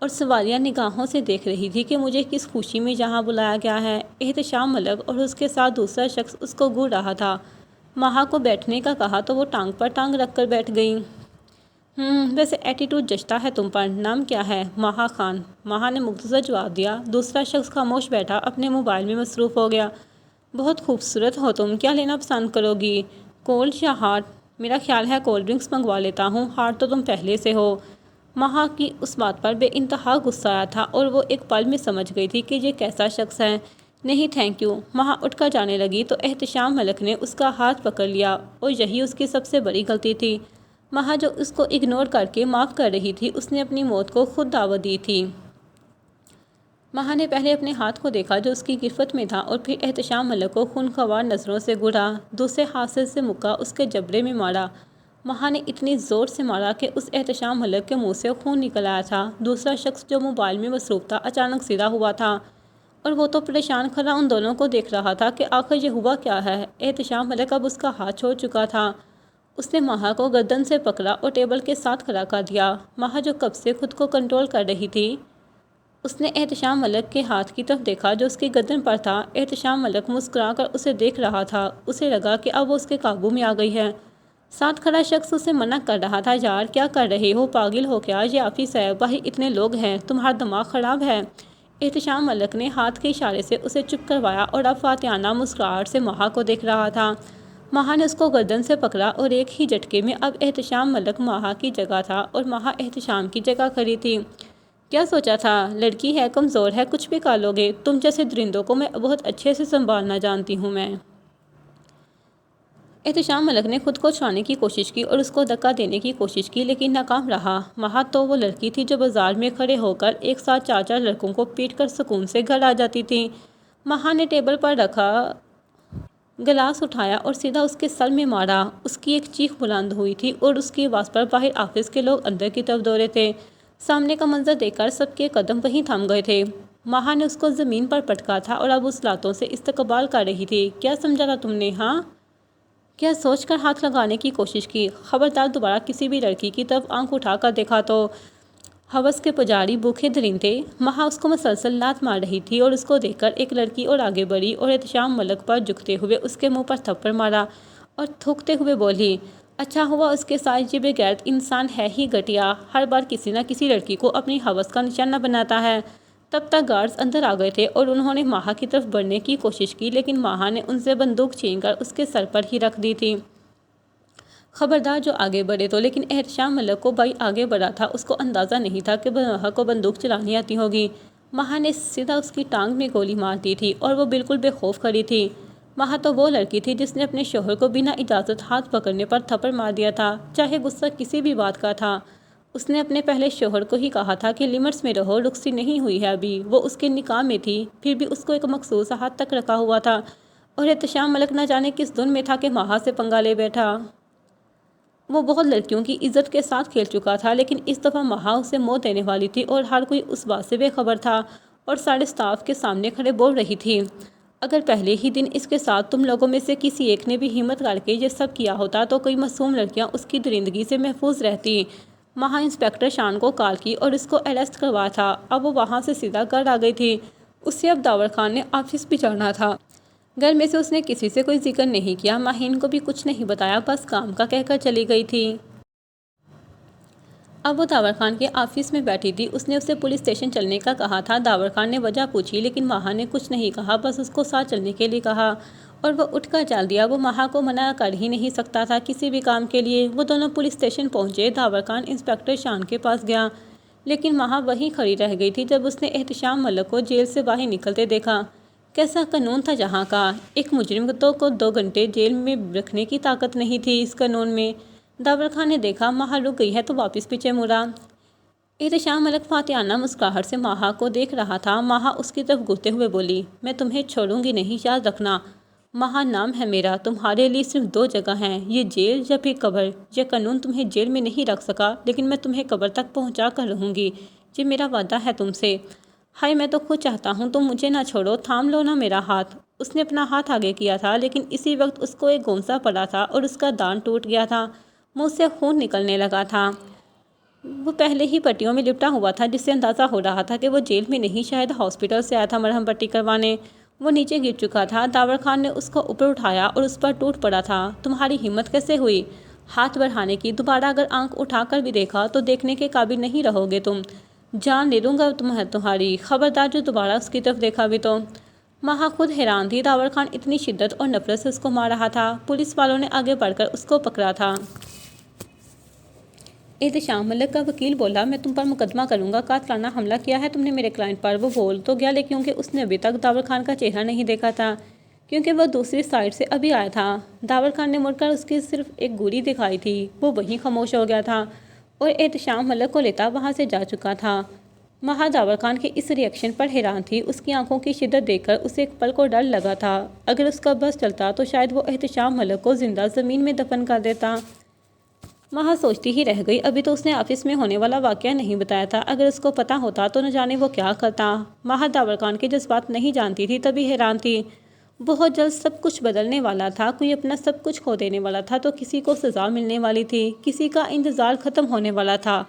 اور سوالیہ نگاہوں سے دیکھ رہی تھی کہ مجھے کس خوشی میں یہاں بلایا گیا ہے۔ احتشام ملک اور اس کے ساتھ دوسرا شخص اس کو گھور رہا تھا۔ ماہا کو بیٹھنے کا کہا تو وہ ٹانگ پر ٹانگ رکھ کر بیٹھ گئی۔ ویسے ایٹیٹیوڈ جچتا ہے تم پر۔ نام کیا ہے؟ ماہا خان۔ ماہا نے مختصر جواب دیا۔ دوسرا شخص خاموش بیٹھا اپنے موبائل میں مصروف ہو گیا۔ بہت خوبصورت ہو تم، کیا لینا پسند کرو گی، کولڈ یا ہاٹ؟ میرا خیال ہے کولڈ ڈرنکس منگوا لیتا ہوں، ہاٹ تو تم پہلے سے ہو۔ ماہا کی اس بات پر بے انتہا غصہ آیا تھا اور وہ ایک پل میں سمجھ گئی تھی کہ یہ کیسا شخص ہے۔ نہیں تھینک یو۔ ماہا اٹھ کر جانے لگی تو احتشام ملک نے اس کا ہاتھ پکڑ لیا اور یہی اس کی سب سے بڑی غلطی تھی۔ ماہا جو اس کو اگنور کر کے معاف کر رہی تھی، اس نے اپنی موت کو خود دعوت دی تھی۔ ماہا نے پہلے اپنے ہاتھ کو دیکھا جو اس کی گرفت میں تھا اور پھر احتشام ملک کو خونخوار نظروں سے گھورا۔ دوسرے ہاتھ سے مکہ اس کے جبڑے میں مارا۔ ماہا نے اتنی زور سے مارا کہ اس احتشام ملک کے منہ سے خون نکل آیا تھا۔ دوسرا شخص جو موبائل میں مصروف تھا اچانک سیدھا ہوا تھا اور وہ تو پریشان کھڑا ان دونوں کو دیکھ رہا تھا کہ آخر یہ ہوا کیا ہے۔ احتشام ملک اب اس کا ہاتھ چھوڑ چکا تھا۔ اس نے ماہا کو گردن سے پکڑا اور ٹیبل کے ساتھ کھڑا کر دیا۔ ماہا جو کب سے خود کو کنٹرول کر رہی تھی، اس نے احتشام ملک کے ہاتھ کی طرف دیکھا جو اس کی گردن پر تھا۔ احتشام ملک مسکرا کر اسے دیکھ رہا تھا۔ اسے لگا کہ اب وہ اس کے قابو میں آ گئی ہے۔ ساتھ کھڑا شخص اسے منع کر رہا تھا، یار کیا کر رہے ہو، پاگل ہو کیا، یہ آفس ہے، باہر اتنے لوگ ہیں، تمہارا دماغ خراب ہے۔ احتشام ملک نے ہاتھ کے اشارے سے اسے چپ کروایا اور اب فاتحانہ مسکراہٹ سے ماہا کو دیکھ رہا تھا۔ ماہا نے اس کو گردن سے پکڑا اور ایک ہی جھٹکے میں اب احتشام ملک ماہا کی جگہ تھا اور ماہا احتشام کی جگہ کھڑی تھی۔ کیا سوچا تھا، لڑکی ہے، کمزور ہے، کچھ بھی کر لو گے، تم جیسے درندوں کو میں بہت اچھے سے سنبھالنا جانتی ہوں میں۔ احتشام ملک نے خود کو چھڑانے کی کوشش کی اور اس کو دھکا دینے کی کوشش کی لیکن ناکام رہا۔ ماہا تو وہ لڑکی تھی جو بازار میں کھڑے ہو کر ایک ساتھ 4 لڑکوں کو پیٹ کر سکون سے گھر آ جاتی تھی۔ ماہا نے ٹیبل پر رکھا گلاس اٹھایا اور سیدھا اس کے سر میں مارا۔ اس کی ایک چیخ بلند ہوئی تھی اور اس کی آواز پر باہر آفس کے لوگ اندر کی طرف دوڑے تھے۔ سامنے کا منظر دیکھ کر سب کے قدم وہیں تھم گئے تھے۔ ماہا نے اس کو زمین پر پٹکا تھا اور اب اس لاتوں سے استقبال کر رہی تھی۔ کیا سمجھا تھا تم نے؟ ہاں، کیا سوچ کر ہاتھ لگانے کی کوشش کی؟ خبردار دوبارہ کسی بھی لڑکی کی طرف آنکھ اٹھا کر دیکھا تو ہوس کے پجاری بھوکے درندے۔ ماہا اس کو مسلسل لات مار رہی تھی اور اس کو دیکھ کر ایک لڑکی اور آگے بڑھی اور احتشام ملک پر جھکتے ہوئے اس کے منہ پر تھپڑ مارا اور تھوکتے ہوئے بولی، اچھا ہوا اس کے ساتھ یہ بے غیرت انسان ہے ہی گھٹیا، ہر بار کسی نہ کسی لڑکی کو اپنی ہوس کا نشانہ بناتا ہے۔ تب تک گارڈز اندر آ گئے تھے اور انہوں نے ماہا کی طرف بڑھنے کی کوشش کی، لیکن ماہا نے ان سے بندوق چھین کر اس کے سر پر ہی رکھ دی تھی۔ خبردار جو آگے بڑھے تو، لیکن احتشام ملک کو بھائی آگے بڑھا تھا، اس کو اندازہ نہیں تھا کہ ماہا کو بندوق چلانی آتی ہوگی۔ ماہا نے سیدھا اس کی ٹانگ میں گولی مار دی تھی اور وہ بالکل بے خوف کھڑی تھی۔ ماہا تو وہ لڑکی تھی جس نے اپنے شوہر کو بنا اجازت ہاتھ پکڑنے پر تھپڑ مار دیا تھا، چاہے غصہ کسی بھی بات کا تھا۔ اس نے اپنے پہلے شوہر کو ہی کہا تھا کہ لمٹس میں رہو، رخصتی نہیں ہوئی ہے ابھی، وہ اس کے نکاح میں تھی، پھر بھی اس کو ایک مخصوص حد تک رکھا ہوا تھا، اور احتشام ملک نہ جانے کس دھن میں تھا کہ ماہا سے پنگا لے بیٹھا۔ وہ بہت لڑکیوں کی عزت کے ساتھ کھیل چکا تھا، لیکن اس دفعہ ماہا اسے موت دینے والی تھی اور ہر کوئی اس بات سے بے خبر تھا، اور سارے اسٹاف کے سامنے کھڑے بول رہی تھی، اگر پہلے ہی دن اس کے ساتھ تم لوگوں میں سے کسی ایک نے بھی ہمت کر کے یہ سب کیا ہوتا تو کئی معصوم لڑکیاں اس کی درندگی سے محفوظ رہتی۔ ماہا انسپکٹر شان کو کال کی اور اس کو اریسٹ کروایا تھا۔ اب وہ وہاں سے سیدھا گھر آ گئی تھی۔ اسے اب داور خان نے آفس بھی جانا تھا۔ گھر میں سے اس نے کسی سے کوئی ذکر نہیں کیا، ماہین کو بھی کچھ نہیں بتایا، بس کام کا کہہ کر چلی گئی تھی۔ اب وہ داور خان کے آفس میں بیٹھی تھی۔ اس نے اسے پولیس اسٹیشن چلنے کا کہا تھا۔ داور خان نے وجہ پوچھی، لیکن ماہا نے کچھ نہیں کہا، بس اس کو ساتھ چلنے کے لیے کہا اور وہ اٹھ کر چل دیا۔ وہ ماہا کو منع کر ہی نہیں سکتا تھا کسی بھی کام کے لیے۔ وہ دونوں پولیس اسٹیشن پہنچے۔ داور خان انسپکٹر شان کے پاس گیا، لیکن ماہا وہیں کھڑی رہ گئی تھی۔ جب اس نے احتشام ملک کو جیل سے باہر نکلتے دیکھا، کیسا قانون تھا یہاں کا! ایک مجرم کو 2 گھنٹے جیل میں رکھنے کی طاقت نہیں تھی اس قانون میں۔ داور خان نے دیکھا ماہا رک گئی ہے تو واپس پیچھے مڑا۔ احتشام ملک فاتحانہ مسکراہٹ سے ماہا کو دیکھ رہا تھا۔ ماہا اس کی طرف گھورتے ہوئے بولی، میں تمہیں چھوڑوں گی نہیں، یاد رکھنا۔ ماہا نام ہے میرا، تمہارے لیے صرف 2 جگہ ہیں، یہ جیل یا پھر قبر۔ یہ قانون تمہیں جیل میں نہیں رکھ سکا، لیکن میں تمہیں قبر تک پہنچا کر رہوں گی، یہ میرا وعدہ ہے تم سے۔ ہائے میں تو خود چاہتا ہوں تم مجھے نہ چھوڑو، تھام لو نا میرا ہاتھ۔ اس نے اپنا ہاتھ آگے کیا تھا، لیکن اسی وقت اس کو ایک گونسا پڑا تھا اور اس کا دان ٹوٹ گیا تھا، منہ سے خون نکلنے لگا تھا۔ وہ پہلے ہی پٹیوں میں لپٹا ہوا تھا، جس سے اندازہ ہو رہا تھا کہ وہ جیل میں نہیں، شاید ہاسپٹل سے آیا تھا مرہم پٹی کروانے۔ وہ نیچے گر چکا تھا۔ داور خان نے اس کو اوپر اٹھایا اور اس پر ٹوٹ پڑا تھا۔ تمہاری ہمت کیسے ہوئی ہاتھ بڑھانے کی؟ دوبارہ اگر آنکھ اٹھا کر بھی دیکھا تو دیکھنے کے قابل نہیں رہو گے تم، جان لے لوں گا تمہاری۔ خبردار جو دوبارہ اس کی طرف دیکھا بھی تو۔ ماہا خود حیران تھی، داور خان اتنی شدت اور نفرت سے اس کو مار رہا تھا۔ پولیس والوں نے آگے بڑھ کر اس کو پکڑا تھا۔ احتشام ملک کا وکیل بولا، میں تم پر مقدمہ کروں گا، قاتلانہ حملہ کیا ہے تم نے میرے کلائنٹ پر۔ وہ بول تو گیا، کیونکہ اس نے ابھی تک داور خان کا چہرہ نہیں دیکھا تھا، کیونکہ وہ دوسری سائڈ سے ابھی آیا تھا۔ داور خان نے مڑ کر اس کی صرف ایک گولی دکھائی تھی، وہ وہیں خاموش ہو گیا تھا اور احتشام ملک کو لیتا وہاں سے جا چکا تھا۔ ماہا داور خان کے اس ری ایکشن پر حیران تھی۔ اس کی آنکھوں کی شدت دیکھ کر اسے ایک پل کو ڈر لگا تھا، اگر اس کا بس چلتا تو شاید وہ احتشام ملک کو زندہ زمین میں دفن کر دیتا۔ ماہا سوچتی ہی رہ گئی، ابھی تو اس نے آفس میں ہونے والا واقعہ نہیں بتایا تھا، اگر اس کو پتا ہوتا تو نہ جانے وہ کیا کرتا۔ ماہا داور خان کے جذبات نہیں جانتی تھی، تبھی حیران تھی۔ بہت جلد سب کچھ بدلنے والا تھا، کوئی اپنا سب کچھ کھو دینے والا تھا تو کسی کو سزا ملنے والی تھی، کسی کا انتظار ختم ہونے والا تھا۔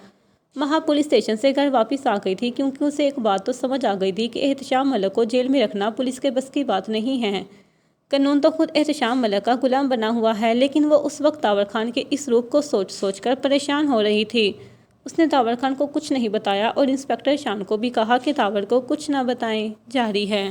ماہا پولیس اسٹیشن سے گھر واپس آ گئی تھی، کیونکہ اسے ایک بات تو سمجھ آ گئی تھی کہ احتشام ملک کو جیل میں رکھنا پولیس کے بس کی بات نہیں ہے۔ قانون تو خود احتشام ملک کا غلام بنا ہوا ہے، لیکن وہ اس وقت داور خان کے اس روپ کو سوچ سوچ کر پریشان ہو رہی تھی۔ اس نے داور خان کو کچھ نہیں بتایا اور انسپکٹر شان کو بھی کہا کہ داور کو کچھ نہ بتائیں۔ جاری ہے۔